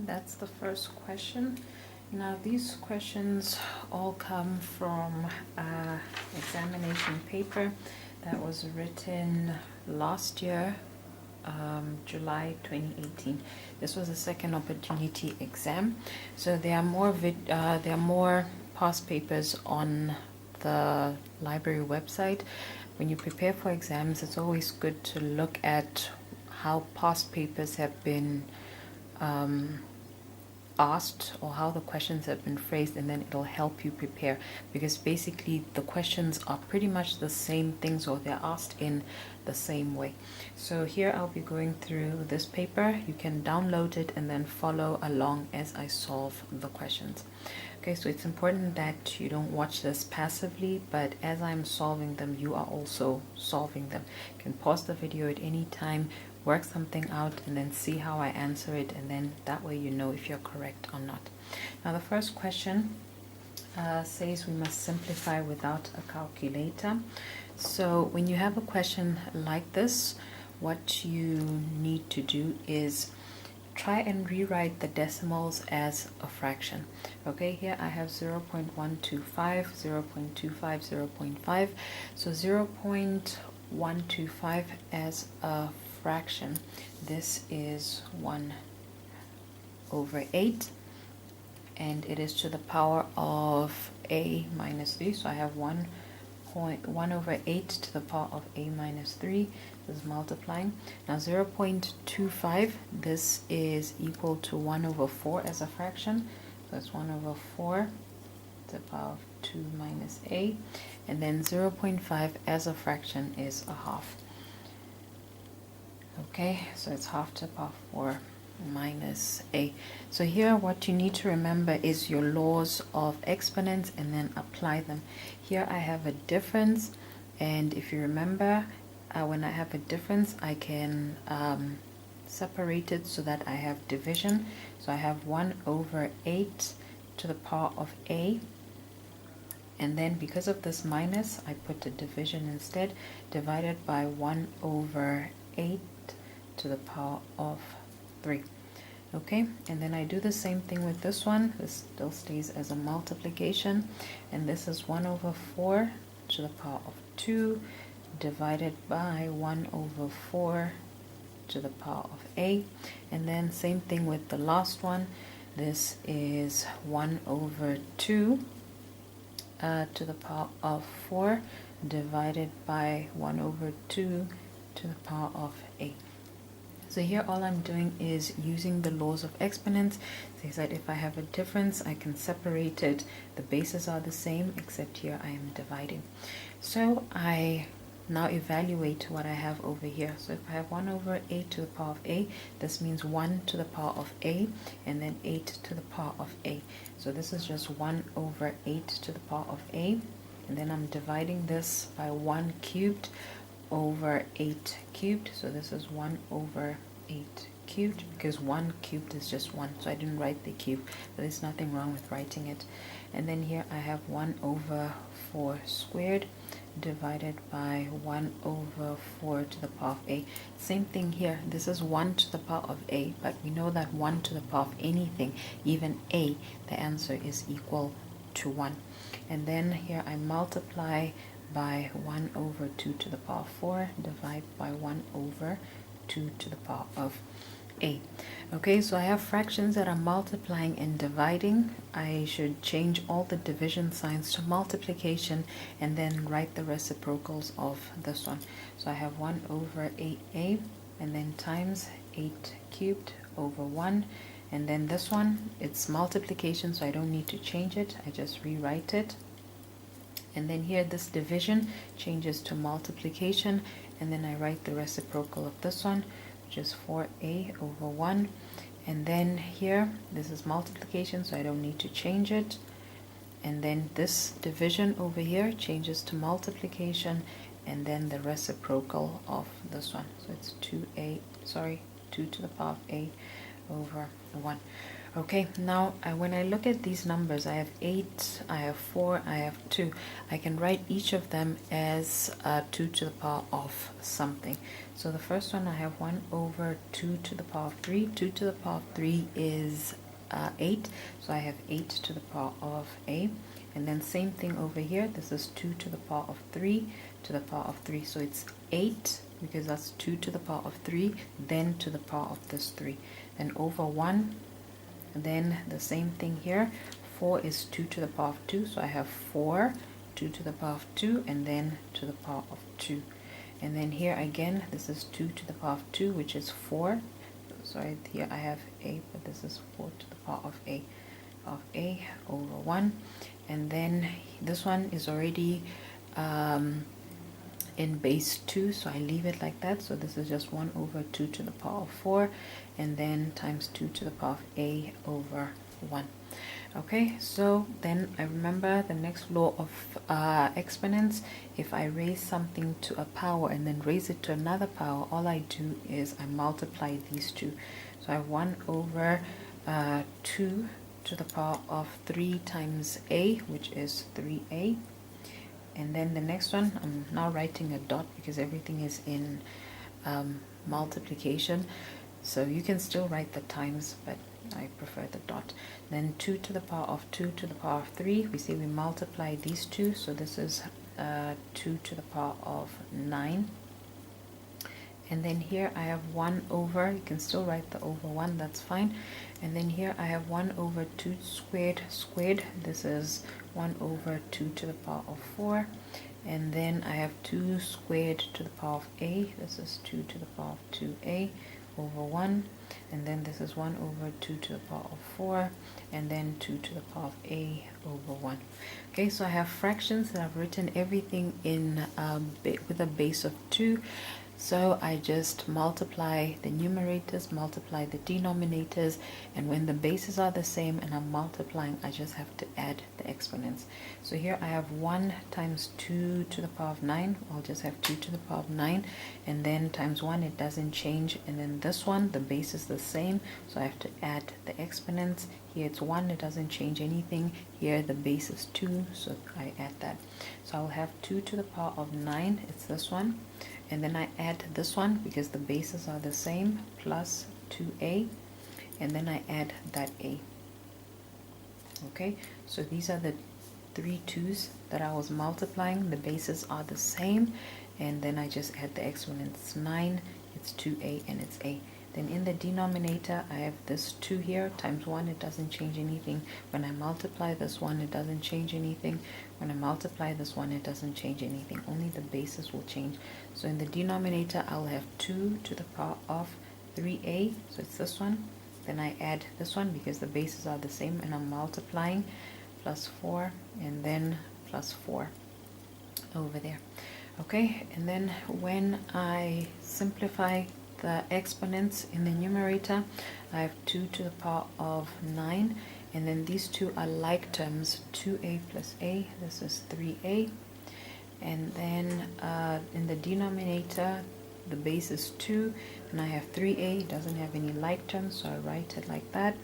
That's the first question. Now these questions all come from examination paper that was written last year, July 2018. This was a second opportunity exam. So there are more past papers on the library website. When you prepare for exams, it's always good to look at how past papers have been asked or how the questions have been phrased, and then it'll help you prepare, because basically the questions are pretty much the same things, or they're asked in the same way. So here I'll be going through this paper. You can download it and then follow along as I solve the questions. Okay, so it's important that you don't watch this passively, but as I'm solving them, you are also solving them. You can pause the video at any time, work something out, and then see how I answer it, and then that way you know if you're correct or not. Now the first question says we must simplify without a calculator. So when you have a question like this, what you need to do is try and rewrite the decimals as a fraction. Okay, here I have 0.125, 0.25, 0.5. So 0.125 as a fraction. This is 1/8, and it is to the power of a minus 3. So I have 1/8 to the power of a minus 3. This is multiplying. Now 0.25, this is equal to 1/4 as a fraction. So it's 1/4 to the power of 2 minus a. And then 0.5 as a fraction is a half. Okay, so it's half to the power of 4 minus a. So here what you need to remember is your laws of exponents and then apply them. Here I have a difference, and if you remember, when I have a difference, I can separate it so that I have division. So I have 1/8 to the power of a, and then because of this minus, I put a division instead, divided by 1/8 to the power of 3. Okay, and then I do the same thing with this one. This still stays as a multiplication, and this is 1/4 to the power of 2 divided by 1/4 to the power of a. And then same thing with the last one. This is 1/2 to the power of 4 divided by 1/2 to the power of a. So here all I'm doing is using the laws of exponents. It says that if I have a difference, I can separate it. The bases are the same, except here I am dividing. So I now evaluate what I have over here. So if I have 1/8 to the power of a, this means 1 to the power of a, and then 8 to the power of a. So this is just 1/8 to the power of a, and then I'm dividing this by 1 cubed over 8 cubed. So this is 1/8 cubed, because 1 cubed is just 1, so I didn't write the cube, but there's nothing wrong with writing it. And then here I have 1/4 squared divided by 1/4 to the power of a. Same thing here, this is 1 to the power of a, but we know that 1 to the power of anything, even a, the answer is equal to 1. And then here I multiply by 1/2 to the power of 4, divide by 1/2 to the power of a. Okay, so I have fractions that are multiplying and dividing. I should change all the division signs to multiplication and then write the reciprocals of this one. So I have 1/8a, and then times 8 cubed over 1. And then this one, it's multiplication, so I don't need to change it. I just rewrite it. And then here this division changes to multiplication, and then I write the reciprocal of this one, which is 4a over 1. And then here this is multiplication, so I don't need to change it. And then this division over here changes to multiplication, and then the reciprocal of this one. So it's 2 to the power of a over 1. Okay, now when I look at these numbers, I have 8, I have 4, I have 2. I can write each of them as 2 to the power of something. So the first one, I have 1 over 2 to the power of 3. 2 to the power of 3 is 8, so I have 8 to the power of a. And then same thing over here, this is 2 to the power of 3 to the power of 3. So it's 8, because that's 2 to the power of 3, then to the power of this 3. Then over 1, then the same thing here, 4 is 2 to the power of 2, so I have 4, 2 to the power of 2, and then to the power of 2. And then here again, this is 2 to the power of 2, which is 4. Sorry, here I have a, but this is 4 to the power of a over 1. And then this one is already in base 2, so I leave it like that. So this is just 1 over 2 to the power of 4, and then times 2 to the power of a over 1. Okay, so then I remember the next law of exponents. If I raise something to a power and then raise it to another power, all I do is I multiply these two. So I have 1 over 2 to the power of 3 times a, which is 3a. And then the next one, I'm now writing a dot because everything is in multiplication. So you can still write the times, but I prefer the dot. Then 2 to the power of 2 to the power of 3. We say we multiply these two. So this is 2 to the power of 9. And then here I have 1 over, you can still write the over 1, that's fine. And then here I have 1 over 2 squared. This is 1 over 2 to the power of 4. And then I have 2 squared to the power of a. This is 2 to the power of 2a over 1. And then this is 1 over 2 to the power of 4. And then 2 to the power of a over 1. Okay, so I have fractions that I've written everything in with a base of 2. So I just multiply the numerators, multiply the denominators, and when the bases are the same and I'm multiplying, I just have to add the exponents. So here I have 1 times 2 to the power of 9. I'll just have 2 to the power of 9, and then times 1, it doesn't change. And then this one, the base is the same, so I have to add the exponents. Here it's 1, it doesn't change anything. Here the base is 2, so I add that. So I'll have 2 to the power of 9, it's this one. And then I add this one because the bases are the same, plus 2a, and then I add that a. Okay, so these are the 3 2's that I was multiplying. The bases are the same, and then I just add the exponents. 9, it's 2a, and it's a. Then in the denominator, I have this 2 here, times 1, it doesn't change anything. When I multiply this one, it doesn't change anything. When I multiply this one, it doesn't change anything. Only the bases will change. So in the denominator, I'll have 2 to the power of 3a, so it's this one. Then I add this one because the bases are the same, and I'm multiplying, plus 4, and then plus 4 over there. Okay, and then when I simplify the exponents in the numerator, I have 2 to the power of 9, and then these two are like terms, 2a plus a, this is 3a. And then in the denominator, the base is 2, and I have 3a, it doesn't have any like terms, so I write it like that.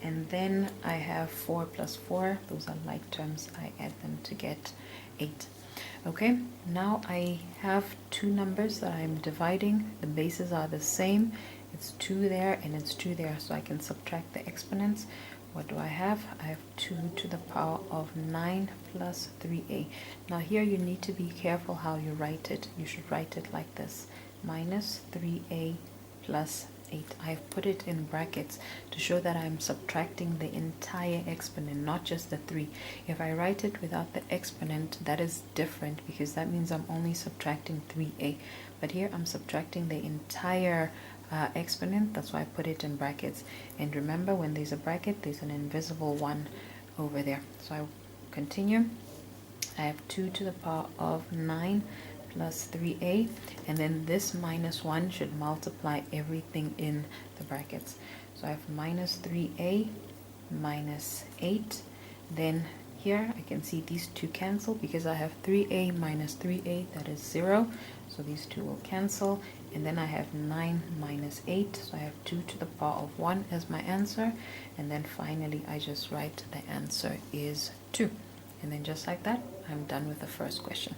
And then I have 4 plus 4, those are like terms, I add them to get 8. Okay, now I have two numbers that I'm dividing. The bases are the same. It's 2 there and it's 2 there, so I can subtract the exponents. What do I have? I have 2 to the power of 9 plus 3a. Now here you need to be careful how you write it. You should write it like this, minus 3a plus 8. I've put it in brackets to show that I'm subtracting the entire exponent, not just the 3. If I write it without the exponent, that is different because that means I'm only subtracting 3a. But here I'm subtracting the entire exponent. That's why I put it in brackets. And remember, when there's a bracket, there's an invisible one over there. So I continue. I have 2 to the power of 9 plus 3a, and then this minus 1 should multiply everything in the brackets. So I have minus 3a minus 8. Then here I can see these two cancel because I have 3a minus 3a, that is 0. So these two will cancel. And then I have 9 minus 8. So I have 2 to the power of 1 as my answer. And then finally, I just write the answer is 2. And then just like that, I'm done with the first question.